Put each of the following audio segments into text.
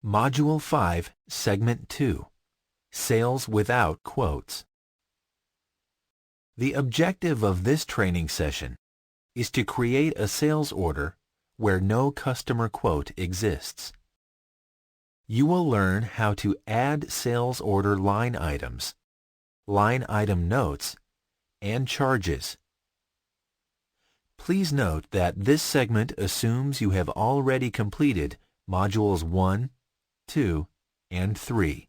Module 5, Segment 2, Sales Without Quotes. The objective of this training session is to create a sales order where no customer quote exists. You will learn how to add sales order line items, line item notes, and charges. Please note that this segment assumes you have already completed Modules 1, 2, and 3.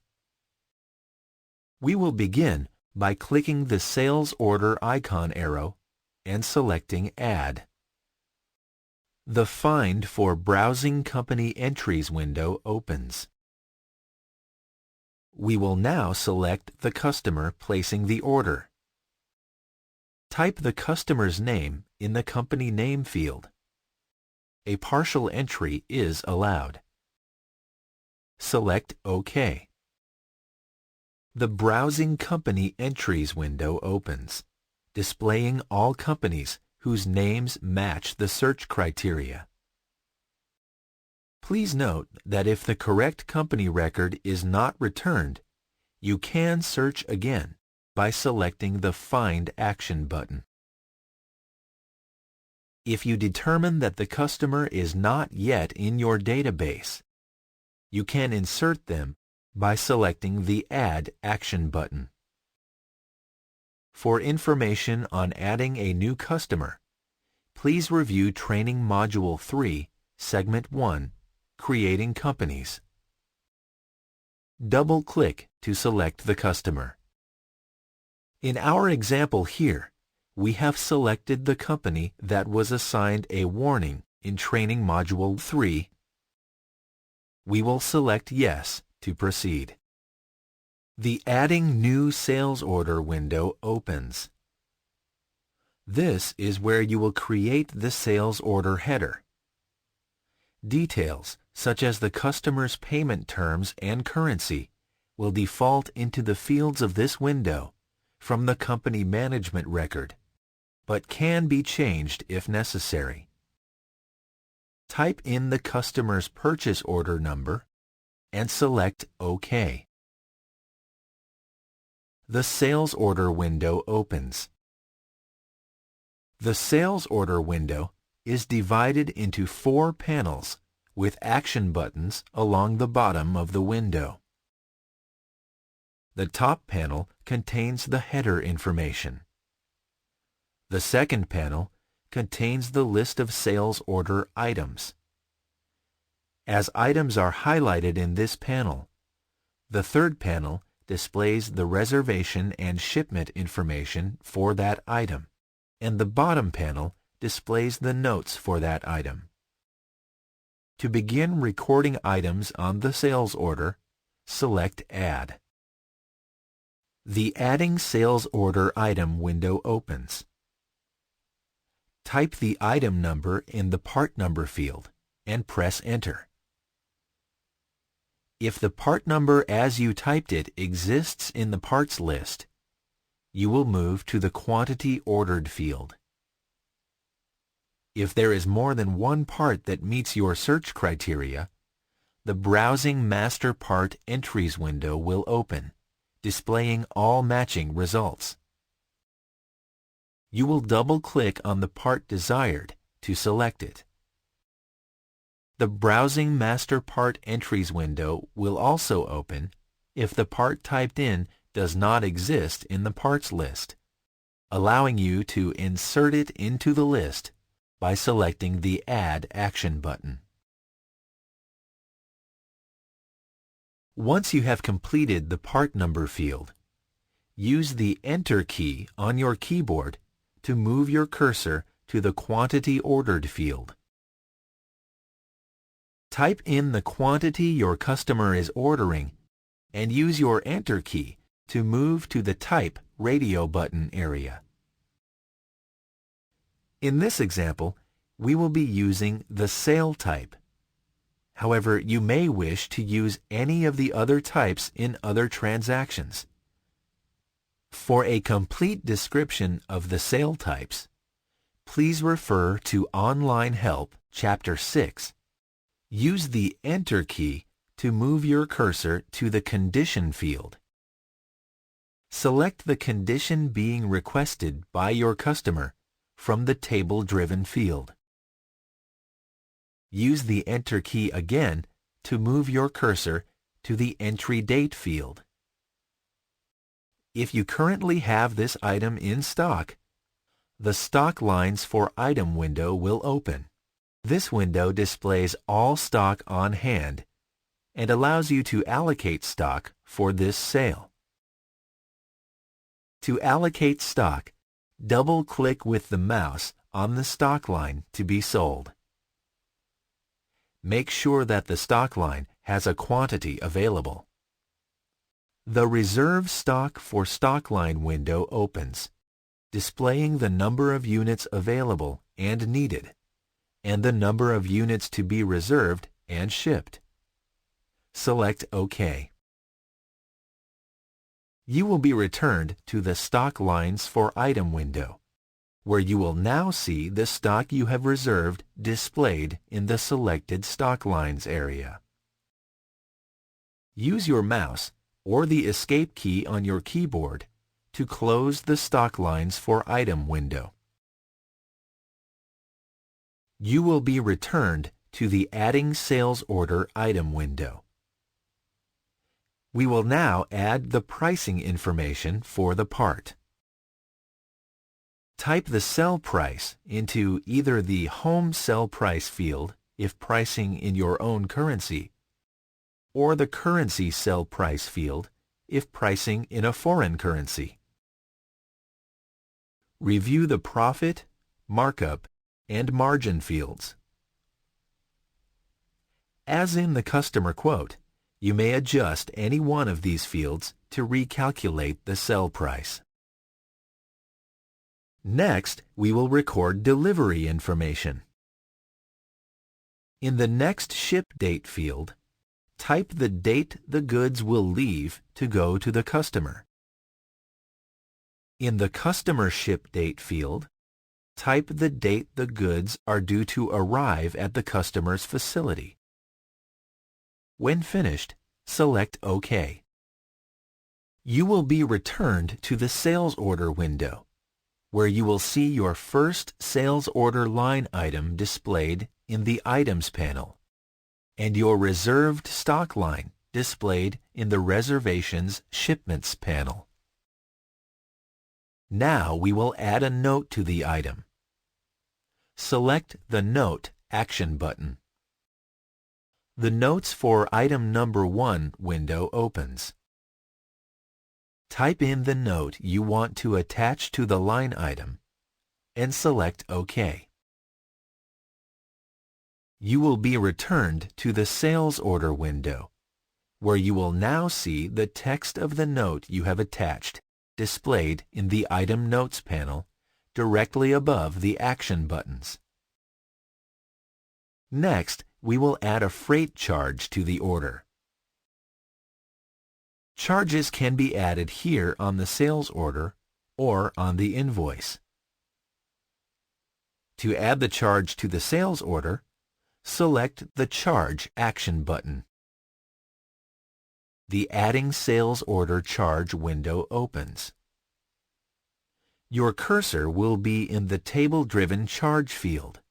We will begin by clicking the Sales Order icon arrow and selecting Add. The Find for Browsing Company Entries window opens. We will now select the customer placing the order. Type the customer's name in the company name field. A partial entry is allowed. Select OK. The Browsing Company Entries window opens, displaying all companies whose names match the search criteria. Please note that if the correct company record is not returned, you can search again by selecting the Find Action button. If you determine that the customer is not yet in your database, you can insert them by selecting the Add Action button. For information on adding a new customer, please review Training Module 3, Segment 1, Creating Companies. Double-click to select the customer. In our example here, we have selected the company that was assigned a warning in Training Module 3. We will select Yes to proceed. The Adding New Sales Order window opens. This is where you will create the sales order header. Details, such as the customer's payment terms and currency, will default into the fields of this window from the company management record, but can be changed if necessary. Type in the customer's purchase order number and select OK. The Sales Order window opens. The Sales Order window is divided into 4 panels with action buttons along the bottom of the window. The top panel contains the header information. The second panel contains the list of sales order items. As items are highlighted in this panel, the third panel displays the reservation and shipment information for that item, and the bottom panel displays the notes for that item. To begin recording items on the sales order, select Add. The Adding Sales Order Item window opens. Type the item number in the part number field and press Enter. If the part number as you typed it exists in the parts list, you will move to the Quantity Ordered field. If there is more than one part that meets your search criteria, the Browsing Master Part Entries window will open, displaying all matching results. You will double-click on the part desired to select it. The Browsing Master Part Entries window will also open if the part typed in does not exist in the parts list, allowing you to insert it into the list by selecting the Add Action button. Once you have completed the part number field, use the Enter key on your keyboard to move your cursor to the Quantity Ordered field. Type in the quantity your customer is ordering and use your Enter key to move to the Type radio button area. In this example, we will be using the sale type. However, you may wish to use any of the other types in other transactions. For a complete description of the sale types, please refer to Online Help, Chapter 6. Use the Enter key to move your cursor to the Condition field. Select the condition being requested by your customer from the table-driven field. Use the Enter key again to move your cursor to the Entry Date field. If you currently have this item in stock, the Stock Lines for Item window will open. This window displays all stock on hand and allows you to allocate stock for this sale. To allocate stock, double-click with the mouse on the stock line to be sold. Make sure that the stock line has a quantity available. The Reserve Stock for Stock Line window opens, displaying the number of units available and needed, and the number of units to be reserved and shipped. Select OK. You will be returned to the Stock Lines for Item window, where you will now see the stock you have reserved displayed in the selected Stock Lines area. Use your mouse or the Escape key on your keyboard to close the Stock Lines for Item window. You will be returned to the Adding Sales Order Item window. We will now add the pricing information for the part. Type the sell price into either the Home Sell Price field if pricing in your own currency, or the Currency Sell Price field if pricing in a foreign currency. Review the Profit, Markup, and Margin fields. As in the customer quote, you may adjust any one of these fields to recalculate the sell price. Next, we will record delivery information. In the Next Ship Date field, type the date the goods will leave to go to the customer. In the Customer Ship Date field, type the date the goods are due to arrive at the customer's facility. When finished, select OK. You will be returned to the Sales Order window, where you will see your first sales order line item displayed in the Items panel, and your reserved stock line displayed in the Reservations Shipments panel. Now we will add a note to the item. Select the Note Action button. The Notes for Item Number 1 window opens. Type in the note you want to attach to the line item and select OK. You will be returned to the Sales Order window, where you will now see the text of the note you have attached displayed in the Item Notes panel directly above the action buttons. Next, we will add a freight charge to the order. Charges can be added here on the sales order or on the invoice. To add the charge to the sales order, select the Charge Action button. The Adding Sales Order Charge window opens. Your cursor will be in the Table-Driven Charge field.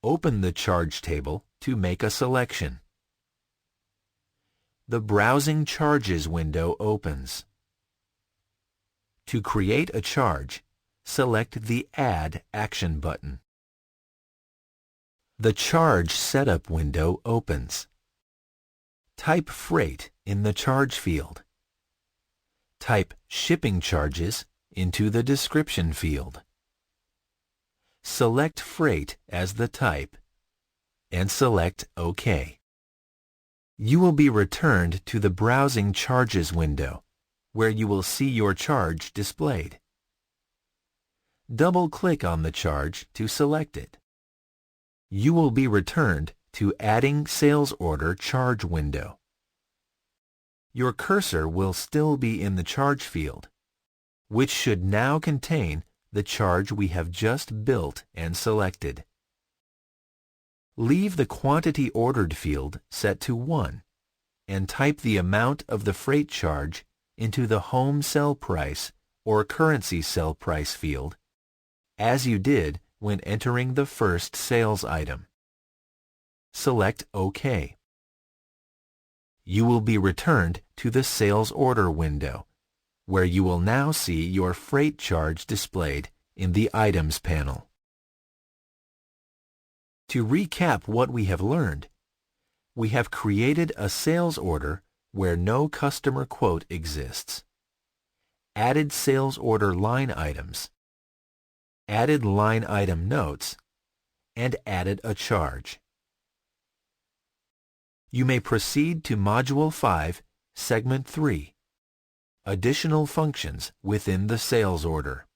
Open the Charge table to make a selection. The Browsing Charges window opens. To create a charge, select the Add Action button. The Charge Setup window opens. Type Freight in the Charge field. Type Shipping Charges into the Description field. Select Freight as the type and select OK. You will be returned to the Browsing Charges window, where you will see your charge displayed. Double-click on the charge to select it. You will be returned to Adding Sales Order Charge window. Your cursor will still be in the Charge field, which should now contain the charge we have just built and selected. Leave the quantity ordered field set to 1 and type the amount of the freight charge into the home sell price or currency sell price field, as you did when entering the first sales item. Select OK. You will be returned to the sales order window, where you will now see your freight charge displayed in the Items panel. To recap what we have learned, we have created a sales order where no customer quote exists, added sales order line items, added line item notes, and added a charge. You may proceed to Module 5, Segment 3, Additional Functions within the Sales Order.